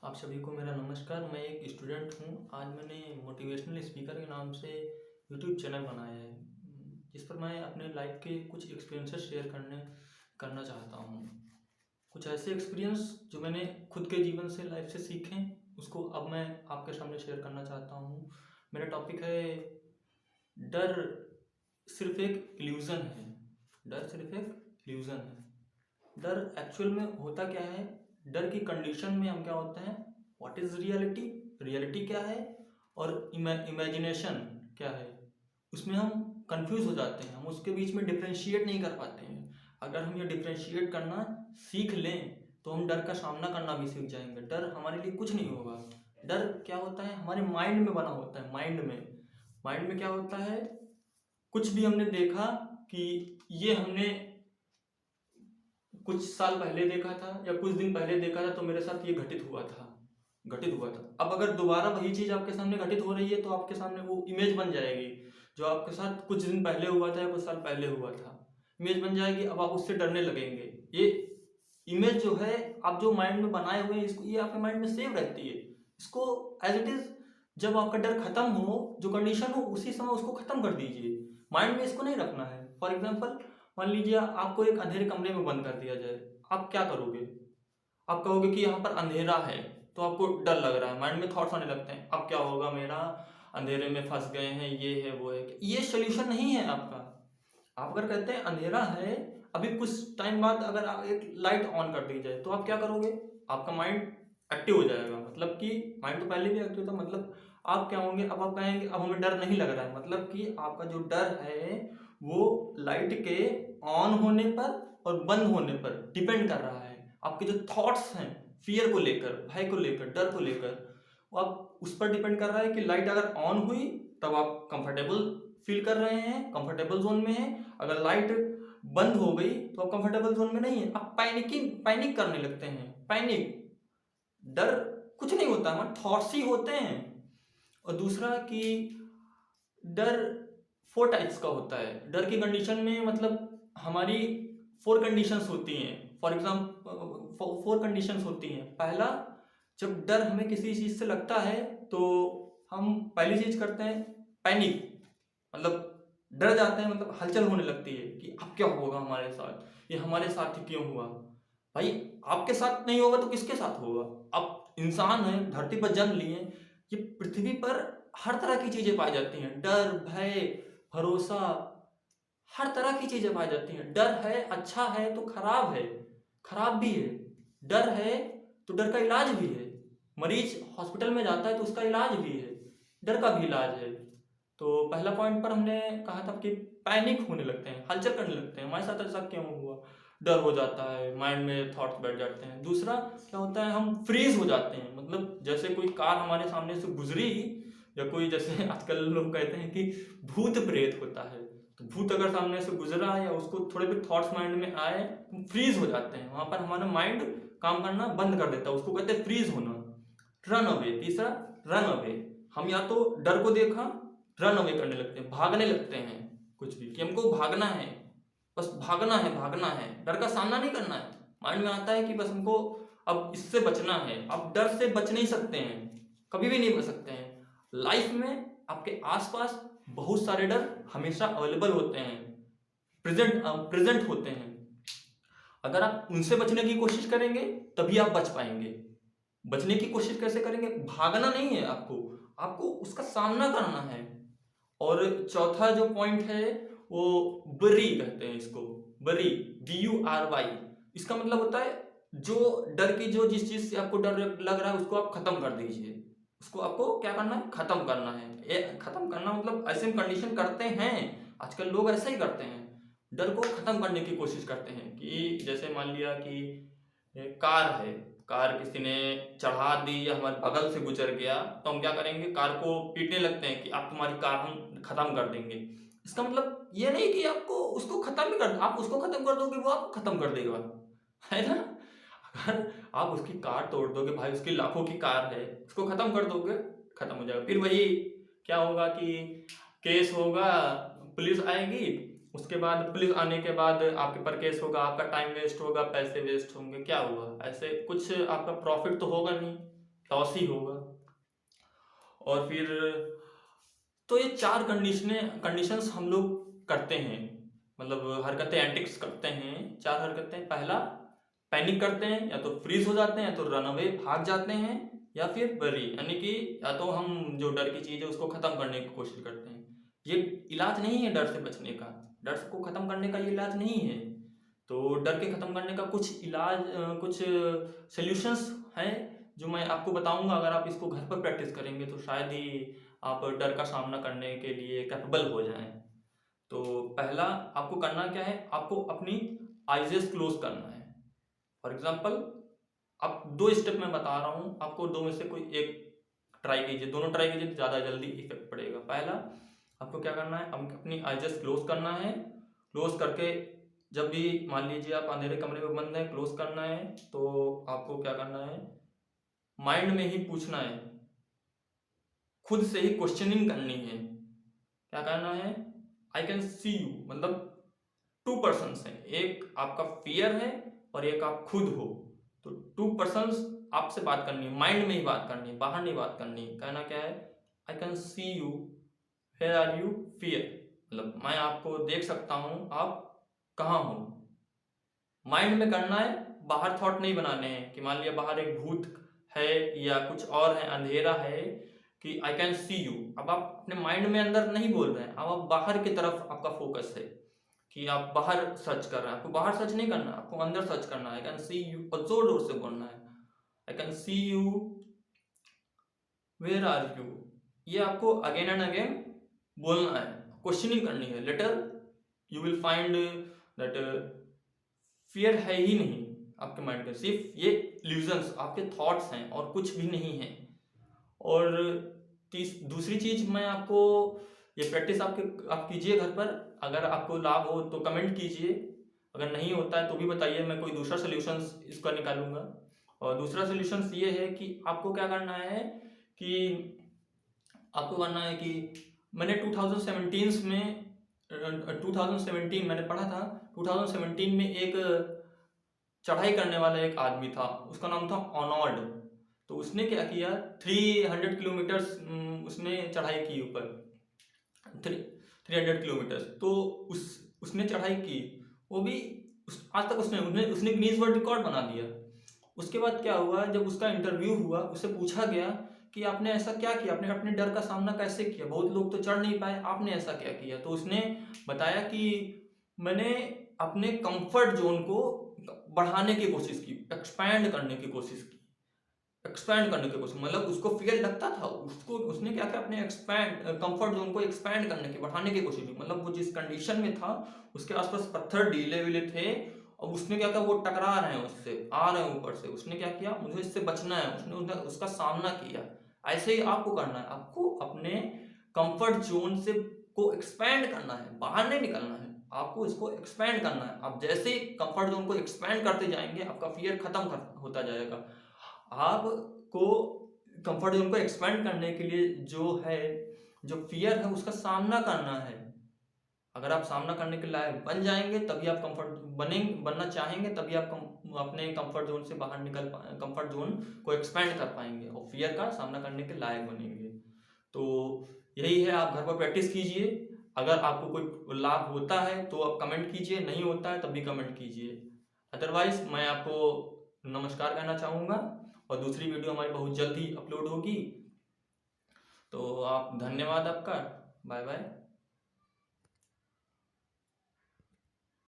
आप सभी को मेरा नमस्कार। मैं एक स्टूडेंट हूँ। आज मैंने मोटिवेशनल स्पीकर के नाम से यूट्यूब चैनल बनाया है, जिस पर मैं अपने लाइफ के कुछ एक्सपीरियंसेस शेयर करना चाहता हूँ। कुछ ऐसे एक्सपीरियंस जो मैंने खुद के जीवन से, लाइफ से सीखे, उसको अब मैं आपके सामने शेयर करना चाहता हूँ। मेरा टॉपिक है, डर सिर्फ एक इल्यूज़न है। डर सिर्फ एक इल्यूज़न है। डर एक्चुअल में होता क्या है? डर की कंडीशन में हम क्या होते हैं, व्हाट इज रियलिटी, रियलिटी क्या है और इमेजिनेशन क्या है, उसमें हम कंफ्यूज हो जाते हैं। हम उसके बीच में डिफ्रेंशिएट नहीं कर पाते हैं। अगर हम ये डिफ्रेंशिएट करना सीख लें तो हम डर का सामना करना भी सीख जाएंगे। डर हमारे लिए कुछ नहीं होगा। डर क्या होता है? हमारे माइंड में बना होता है। माइंड में क्या होता है? कुछ भी हमने देखा कि ये हमने कुछ साल पहले देखा था या कुछ दिन पहले देखा था, तो मेरे साथ ये घटित हुआ था। अब अगर दोबारा वही चीज आपके सामने घटित हो रही है तो आपके सामने वो इमेज बन जाएगी जो आपके साथ कुछ दिन पहले हुआ था या कुछ साल पहले हुआ था। इमेज बन जाएगी। अब आप उससे डरने लगेंगे। ये इमेज जो है, आप जो माइंड में बनाए हुए हैं, इसको ये आपके माइंड में सेव रहती है। इसको एज इट इज, जब आपका डर खत्म हो, जो कंडीशन हो, उसी समय उसको खत्म कर दीजिए। माइंड में इसको नहीं रखना है। फॉर एग्जाम्पल, मान लीजिए आपको एक अंधेरे कमरे में बंद कर दिया जाए, आप क्या करोगे? आप कहोगे कि यहाँ पर अंधेरा है, तो आपको डर लग रहा है, माइंड में थॉट्स आने लगते हैं, अब क्या होगा मेरा, अंधेरे में फंस गए हैं, ये है वो है। ये सोल्यूशन नहीं है आपका। आप अगर कहते हैं अंधेरा है, अभी कुछ टाइम बाद अगर आप एक लाइट ऑन कर दी जाए तो आप क्या करोगे? आपका माइंड एक्टिव हो जाएगा। मतलब कि माइंड तो पहले भी एक्टिव था। मतलब आप क्या होंगे, अब आप कहेंगे अब हमें डर नहीं लग रहा है। मतलब कि आपका जो डर है वो लाइट के ऑन होने पर और बंद होने पर डिपेंड कर रहा है। आपके जो थॉट्स हैं, फियर को लेकर, भय को लेकर, डर को लेकर, वो आप उस पर डिपेंड कर रहा है कि लाइट अगर ऑन हुई तब आप कंफर्टेबल फील कर रहे हैं, कंफर्टेबल जोन में हैं। अगर लाइट बंद हो गई तो आप कंफर्टेबल जोन में नहीं है, आप पैनिक करने लगते हैं। पैनिक, डर कुछ नहीं होता, हमारे थॉट्स ही होते हैं। और दूसरा कि डर 4 टाइप्स का होता है। डर की कंडीशन में मतलब हमारी 4 कंडीशंस होती हैं। फॉर एग्जाम्पल 4 कंडीशंस होती हैं। पहला, जब डर हमें किसी चीज से लगता है तो हम पहली चीज करते हैं पैनिक। मतलब डर जाते हैं, मतलब हलचल होने लगती है कि अब क्या होगा हमारे साथ, ये हमारे साथ ही क्यों हुआ। भाई, आपके साथ नहीं होगा तो किसके साथ होगा? आप इंसान हैं, धरती पर जन्म लिए। ये पृथ्वी पर हर तरह की चीजें पाई जाती हैं। डर, भय, भरोसा, हर तरह की चीजें पाई जाती हैं। डर है, अच्छा है तो खराब है, खराब भी है। डर है तो डर का इलाज भी है। मरीज हॉस्पिटल में जाता है तो उसका इलाज भी है, डर का भी इलाज है। तो पहला पॉइंट पर हमने कहा था कि पैनिक होने लगते हैं, हलचल करने लगते हैं। हमारे साथ ऐसा क्यों हुआ? डर हो जाता है, माइंड में थॉट्स बैठ जाते हैं। दूसरा क्या होता है, हम फ्रीज हो जाते हैं। मतलब जैसे कोई कार हमारे सामने से गुजरी, या कोई, जैसे आजकल लोग कहते हैं कि भूत प्रेत होता है, तो भूत अगर सामने से गुजरा या उसको थोड़े भी थॉट्स माइंड में आए, हम फ्रीज हो जाते हैं। वहां पर हमारा माइंड काम करना बंद कर देता है। उसको कहते हैं फ्रीज होना। रन अवे, तीसरा, रन अवे। हम या तो डर को देखा, रन अवे करने लगते हैं, भागने लगते हैं। कुछ भी कि हमको भागना है, बस भागना है, भागना है, डर का सामना नहीं करना है। माइंड में आता है कि बस हमको अब इससे बचना है। अब डर से बच नहीं सकते हैं, कभी भी नहीं बच सकते हैं। लाइफ में आपके आसपास बहुत सारे डर हमेशा अवेलेबल होते हैं, प्रेजेंट होते हैं। अगर आप उनसे बचने की कोशिश करेंगे तभी आप बच पाएंगे। बचने की कोशिश कैसे करेंगे? भागना नहीं है आपको, आपको उसका सामना करना है। और चौथा जो पॉइंट है वो बरी कहते हैं इसको। बरी, BURY। इसका मतलब होता है जो डर की, जो जिस चीज से आपको डर लग रहा है उसको आप खत्म कर दीजिए। उसको आपको क्या करना है? खत्म करना है। ये खत्म करना मतलब ऐसे कंडीशन करते हैं, आजकल लोग ऐसा ही करते हैं। डर को खत्म करने की कोशिश करते हैं कि जैसे मान लिया कि कार है, कार किसी ने चढ़ा दी या हमारे बगल से गुजर गया, तो हम क्या करेंगे? कार को पीटने लगते हैं कि अब तुम्हारी कार हम खत्म कर देंगे। इसका मतलब ये नहीं कि आपको उसको खत्म ही कर, आप उसको खत्म कर दोगे वो आपको खत्म कर देगा, है ना? अगर आप उसकी कार तोड़ दोगे, भाई उसकी लाखों की कार है, उसको खत्म कर दोगे, खत्म हो जाएगा। फिर वही क्या होगा कि केस होगा, पुलिस आएगी, उसके बाद पुलिस आने के बाद आपके पर केस होगा, आपका टाइम वेस्ट होगा, पैसे वेस्ट होंगे। क्या हुआ? ऐसे कुछ आपका प्रॉफिट तो होगा नहीं। लॉस ही होगा। और फिर तो ये 4 कंडीशंस हम लोग करते हैं, मतलब हरकतें एंटिक्स करते हैं, 4 हरकतें। पहला, पैनिक करते हैं, या तो फ्रीज हो जाते हैं, या तो रन अवे भाग जाते हैं, या फिर बरी, यानी कि या तो हम जो डर की चीज़ है उसको ख़त्म करने की कोशिश करते हैं। ये इलाज नहीं है डर से बचने का, डर को ख़त्म करने का ये इलाज नहीं है। तो डर के ख़त्म करने का कुछ इलाज, कुछ सॉल्यूशंस हैं जो मैं आपको बताऊंगा। अगर आप इसको घर पर प्रैक्टिस करेंगे तो शायद ही आप डर का सामना करने के लिए कैपेबल हो जाएं। तो पहला आपको करना क्या है, आपको अपनी आइजेस क्लोज करना है। फॉर एग्जाम्पल, आप 2 स्टेप मैं बता रहा हूँ, आपको 2 में से कोई एक ट्राई कीजिए, दोनों ट्राई कीजिए तो ज़्यादा जल्दी इफेक्ट पड़ेगा। पहला, आपको क्या करना है, अपनी आइजेस क्लोज करना है। क्लोज करके जब भी मान लीजिए आप अंधेरे कमरे में बंद है, क्लोज करना है, तो आपको क्या करना है, माइंड में ही पूछना है, खुद से ही क्वेश्चनिंग करनी है। क्या करना है, आई कैन सी यू, मतलब 2 पर्सन्स हैं, एक आपका फियर है और एक आप खुद हो। तो 2 पर्सन्स आपसे बात करनी है, माइंड में ही बात करनी है, बाहर नहीं बात करनी है। कहना क्या है, I can see you, where are you, fear, मतलब मैं आपको देख सकता हूँ, आप कहाँ हो। माइंड में करना है, बाहर थॉट नहीं बनाने हैं कि मान लिया बाहर एक भूत है या कुछ और है, अंधेरा है, कि आई कैन सी यू। अब आप अपने माइंड में अंदर नहीं बोल रहे हैं, अब आप बाहर की तरफ आपका फोकस है कि आप बाहर सर्च कर रहे हैं। आपको बाहर सर्च नहीं करना, आपको अंदर सर्च करना है। आई कैन सी यू, और जोर जोर से बोलना है, I can see you, where are you. ये आपको अगेन एंड अगेन बोलना है, क्वेश्चनिंग करनी है। Later you will find that fear है ही नहीं आपके माइंड में, सिर्फ ये इल्यूजन्स, आपके थॉट्स हैं और कुछ भी नहीं है। और दूसरी चीज मैं आपको, ये प्रैक्टिस आप कीजिए घर पर। अगर आपको लाभ हो तो कमेंट कीजिए, अगर नहीं होता है तो भी बताइए, मैं कोई दूसरा सोल्यूशन इसका निकालूंगा। और दूसरा सोल्यूशन ये है कि आपको क्या करना है, कि आपको करना है कि मैंने 2017 में 2017 मैंने पढ़ा था, 2017 में एक चढ़ाई करने वाला एक आदमी था, उसका नाम था ऑनॉल्ड। तो उसने क्या किया, 300 किलोमीटर्स उसने चढ़ाई की ऊपर, 300 किलोमीटर्स। तो उसने चढ़ाई की, वो भी आज तक उसने उसने उसने गिनीज वर्ल्ड रिकॉर्ड बना दिया। उसके बाद क्या हुआ, जब उसका इंटरव्यू हुआ, उससे पूछा गया कि आपने ऐसा क्या किया, आपने अपने डर का सामना कैसे किया, बहुत लोग तो चढ़ नहीं पाए, आपने ऐसा क्या किया। तो उसने बताया कि मैंने अपने कंफर्ट जोन को बढ़ाने की कोशिश की, एक्सपैंड करने की कोशिश की, एक्सपैंड करने की कोशिश, मतलब उसको फियर लगता था, उसने क्या किया, अपने कंफर्ट जोन को एक्सपैंड करने की, बढ़ाने की कोशिश की। मतलब वो जिस कंडीशन में था, उसके आसपास पत्थर ढीले विले थे, और उसने क्या किया, वो टकरा रहे हैं उससे, आ रहे हैं ऊपर से, उसने क्या किया, मुझे इससे बचना है, उसने उसका सामना किया। ऐसे ही आपको करना है, आपको अपने कंफर्ट जोन से को एक्सपैंड करना है, बाहर नहीं निकलना है, आपको इसको एक्सपैंड करना है। आप जैसे ही कंफर्ट जोन को एक्सपैंड करते जाएंगे, आपका फियर खत्म होता जाएगा। आपको कंफर्ट जोन को एक्सपैंड करने के लिए जो है, जो फियर है, उसका सामना करना है। अगर आप सामना करने के लायक बन जाएंगे, तभी आप बनना चाहेंगे, तभी आप अपने कंफर्ट जोन से बाहर कंफर्ट जोन को एक्सपैंड कर पाएंगे और फियर का सामना करने के लायक बनेंगे। तो यही है, आप घर पर प्रैक्टिस कीजिए। अगर आपको कोई लाभ होता है तो आप कमेंट कीजिए, नहीं होता है तब भी कमेंट कीजिए। अदरवाइज मैं आपको नमस्कार कहना चाहूँगा, और दूसरी वीडियो हमारी बहुत जल्द ही अपलोड होगी। तो आप, धन्यवाद आपका, बाय बाय।